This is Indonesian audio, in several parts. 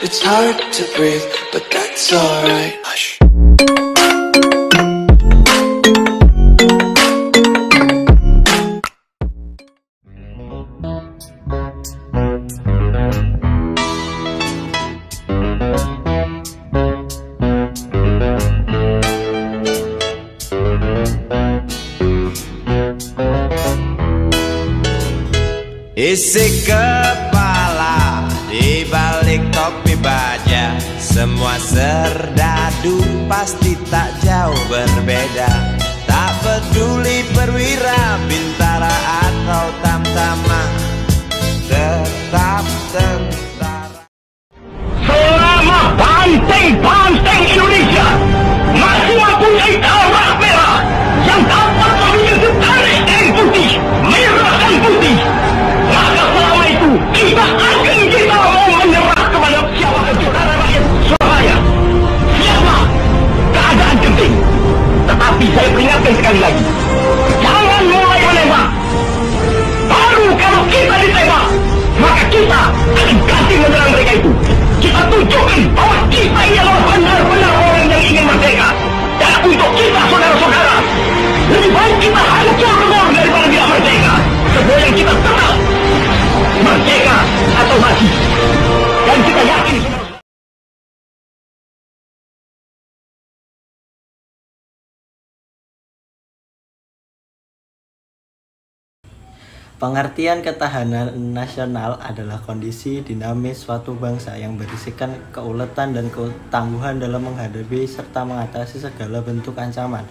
It's hard to breathe, but that's alright. Hush. Isi kepala di balik topi baja, semua serdadu pasti tak jauh berbeda. Tak peduli perwira, bintara atau tamtama, tetap tentara. Selama banteng-banteng Indonesia masih mempunyai darah merah yang dapat memiliki tarik dan putih, merah dan putih, maka selama itu kita mau menyerah kepada siapa saudara rakyat Surabaya. Siapa? Keadaan genting. Tetapi saya peringatkan sekali lagi, jangan mulai menembak. Baru kalau kita ditembak, maka kita akan ganti menyerang mereka itu. Kita tunjukkan bahwa kita ini adalah benar-benar orang yang ingin merdeka. Dan untuk kita saudara-saudara, lebih baik kita hancur lebur daripada tidak merdeka. Sebab yang kita tetap merdeka atau mati. Dan kita yakin saudara. Pengertian ketahanan nasional adalah kondisi dinamis suatu bangsa yang berisikan keuletan dan ketangguhan dalam menghadapi serta mengatasi segala bentuk ancaman,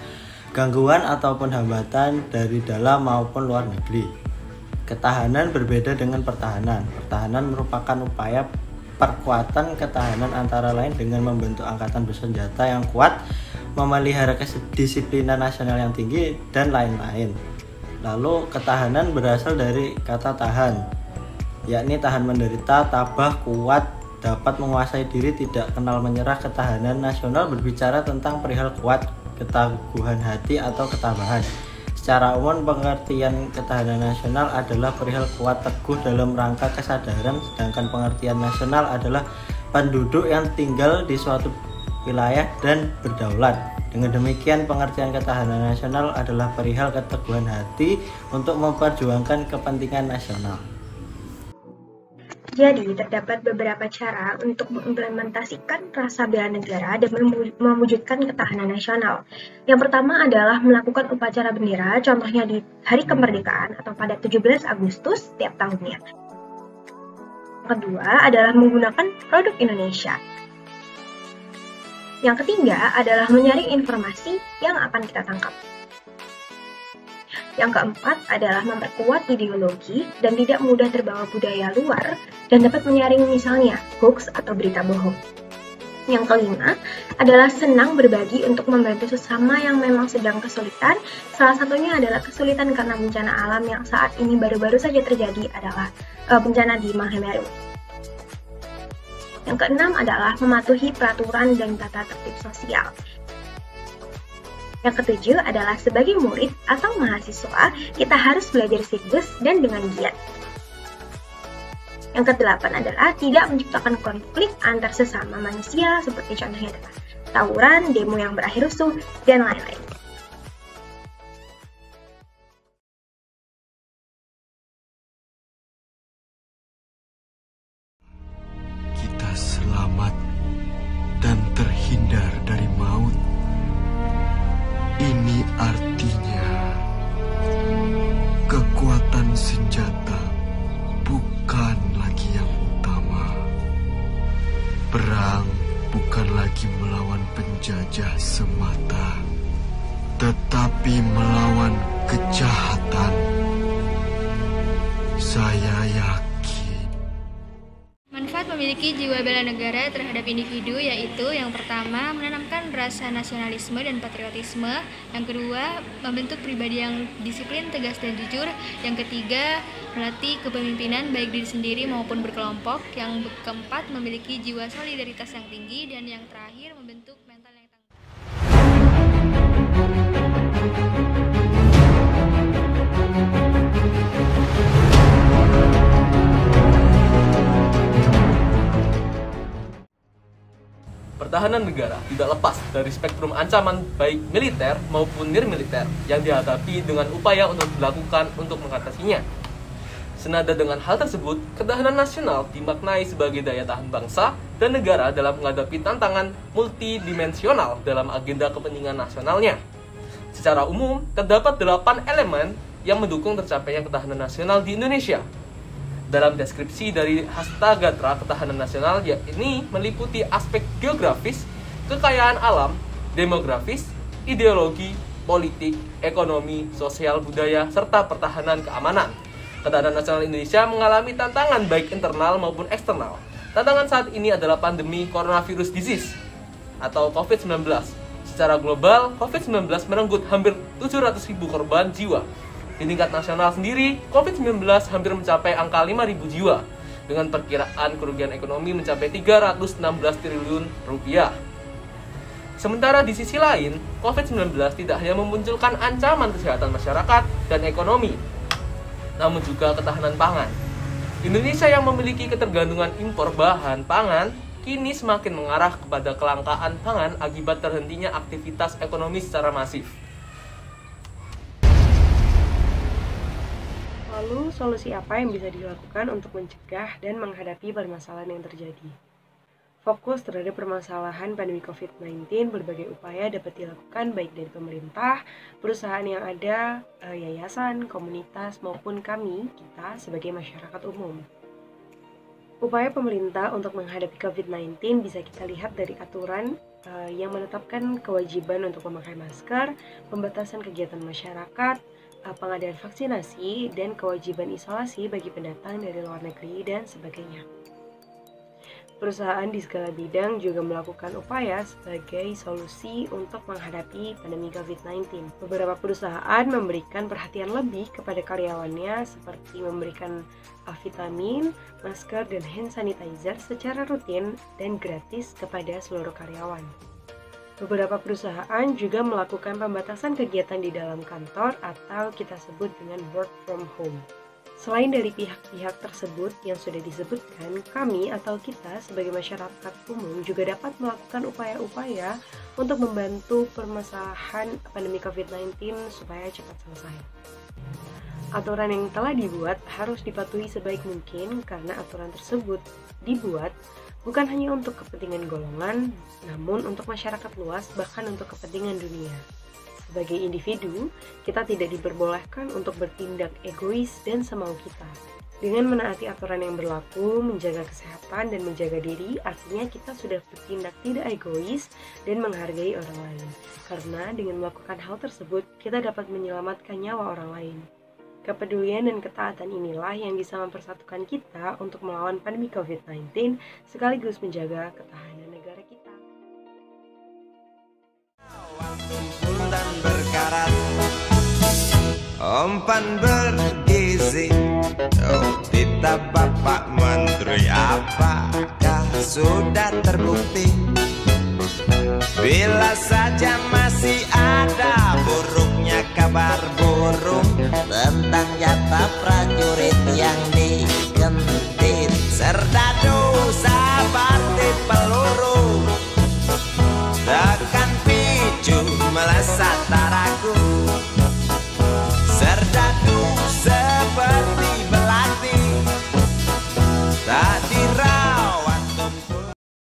gangguan ataupun hambatan dari dalam maupun luar negeri. Ketahanan berbeda dengan pertahanan. Pertahanan merupakan upaya perkuatan ketahanan antara lain dengan membentuk angkatan bersenjata yang kuat, memelihara kedisiplinan nasional yang tinggi, dan lain-lain. Lalu ketahanan berasal dari kata tahan, yakni tahan menderita, tabah, kuat, dapat menguasai diri, tidak kenal menyerah. Ketahanan nasional berbicara tentang perihal kuat, keteguhan hati atau ketabahan. Secara umum pengertian ketahanan nasional adalah perihal kuat teguh dalam rangka kesadaran, sedangkan pengertian nasional adalah penduduk yang tinggal di suatu wilayah dan berdaulat. Dengan demikian, pengertian ketahanan nasional adalah perihal keteguhan hati untuk memperjuangkan kepentingan nasional. Jadi, terdapat beberapa cara untuk mengimplementasikan rasa bela negara dan mewujudkan ketahanan nasional. Yang pertama adalah melakukan upacara bendera, contohnya di Hari Kemerdekaan atau pada 17 Agustus setiap tahunnya. Yang kedua adalah menggunakan produk Indonesia. Yang ketiga adalah menyaring informasi yang akan kita tangkap. Yang keempat adalah memperkuat ideologi dan tidak mudah terbawa budaya luar dan dapat menyaring misalnya hoax atau berita bohong. Yang kelima adalah senang berbagi untuk membantu sesama yang memang sedang kesulitan. Salah satunya adalah kesulitan karena bencana alam yang saat ini baru-baru saja terjadi adalah bencana di Mahameru. Yang keenam adalah mematuhi peraturan dan tata tertib sosial. Yang ketujuh adalah sebagai murid atau mahasiswa, kita harus belajar serius dan dengan giat. Yang kedelapan adalah tidak menciptakan konflik antar sesama manusia, seperti contohnya adalah tawuran, demo yang berakhir rusuh, dan lain-lain. Selamat dan terhindar dari maut. Ini artinya kekuatan senjata bukan lagi yang utama. Perang bukan lagi melawan penjajah semata, tetapi melawan kejahatan. Saya yakin manfaat memiliki jiwa bela negara terhadap individu yaitu yang pertama menanamkan rasa nasionalisme dan patriotisme, yang kedua membentuk pribadi yang disiplin, tegas dan jujur, yang ketiga melatih kepemimpinan baik diri sendiri maupun berkelompok, yang keempat memiliki jiwa solidaritas yang tinggi, dan yang terakhir membentuk mental yang pertahanan negara tidak lepas dari spektrum ancaman baik militer maupun nirmiliter yang dihadapi dengan upaya untuk dilakukan untuk mengatasinya. Senada dengan hal tersebut, ketahanan nasional dimaknai sebagai daya tahan bangsa dan negara dalam menghadapi tantangan multidimensional dalam agenda kepentingan nasionalnya. Secara umum, terdapat 8 elemen yang mendukung tercapainya ketahanan nasional di Indonesia. Dalam deskripsi dari Hastagatra Ketahanan Nasional, yakni meliputi aspek geografis, kekayaan alam, demografis, ideologi, politik, ekonomi, sosial, budaya, serta pertahanan keamanan. Ketahanan nasional Indonesia mengalami tantangan baik internal maupun eksternal. Tantangan saat ini adalah pandemi coronavirus disease atau COVID-19. Secara global, COVID-19 merenggut hampir 700.000 korban jiwa. Di tingkat nasional sendiri, COVID-19 hampir mencapai angka 5.000 jiwa, dengan perkiraan kerugian ekonomi mencapai 316 triliun rupiah. Sementara di sisi lain, COVID-19 tidak hanya memunculkan ancaman kesehatan masyarakat dan ekonomi, namun juga ketahanan pangan. Indonesia yang memiliki ketergantungan impor bahan pangan, kini semakin mengarah kepada kelangkaan pangan akibat terhentinya aktivitas ekonomi secara masif. Lalu, solusi apa yang bisa dilakukan untuk mencegah dan menghadapi permasalahan yang terjadi? Fokus terhadap permasalahan pandemi COVID-19, berbagai upaya dapat dilakukan baik dari pemerintah, perusahaan yang ada, yayasan, komunitas, maupun kita sebagai masyarakat umum. Upaya pemerintah untuk menghadapi COVID-19 bisa kita lihat dari aturan yang menetapkan kewajiban untuk memakai masker, pembatasan kegiatan masyarakat, pengadaan vaksinasi, dan kewajiban isolasi bagi pendatang dari luar negeri, dan sebagainya. Perusahaan di segala bidang juga melakukan upaya sebagai solusi untuk menghadapi pandemi COVID-19. Beberapa perusahaan memberikan perhatian lebih kepada karyawannya seperti memberikan vitamin, masker, dan hand sanitizer secara rutin dan gratis kepada seluruh karyawan. Beberapa perusahaan juga melakukan pembatasan kegiatan di dalam kantor atau kita sebut dengan work from home. Selain dari pihak-pihak tersebut yang sudah disebutkan, kami atau kita sebagai masyarakat umum juga dapat melakukan upaya-upaya untuk membantu permasalahan pandemi COVID-19 supaya cepat selesai. Aturan yang telah dibuat harus dipatuhi sebaik mungkin karena aturan tersebut dibuat bukan hanya untuk kepentingan golongan, namun untuk masyarakat luas, bahkan untuk kepentingan dunia. Sebagai individu, kita tidak diperbolehkan untuk bertindak egois dan semau kita. Dengan menaati aturan yang berlaku, menjaga kesehatan dan menjaga diri, artinya kita sudah bertindak tidak egois dan menghargai orang lain. Karena dengan melakukan hal tersebut, kita dapat menyelamatkan nyawa orang lain. Kepedulian dan ketaatan inilah yang bisa mempersatukan kita untuk melawan pandemi COVID-19 sekaligus menjaga ketahanan negara kita. Tumpul dan berkarat, umpan bergizi. Oh, kita Bapak Menteri, apakah sudah terbukti? Bila saja masih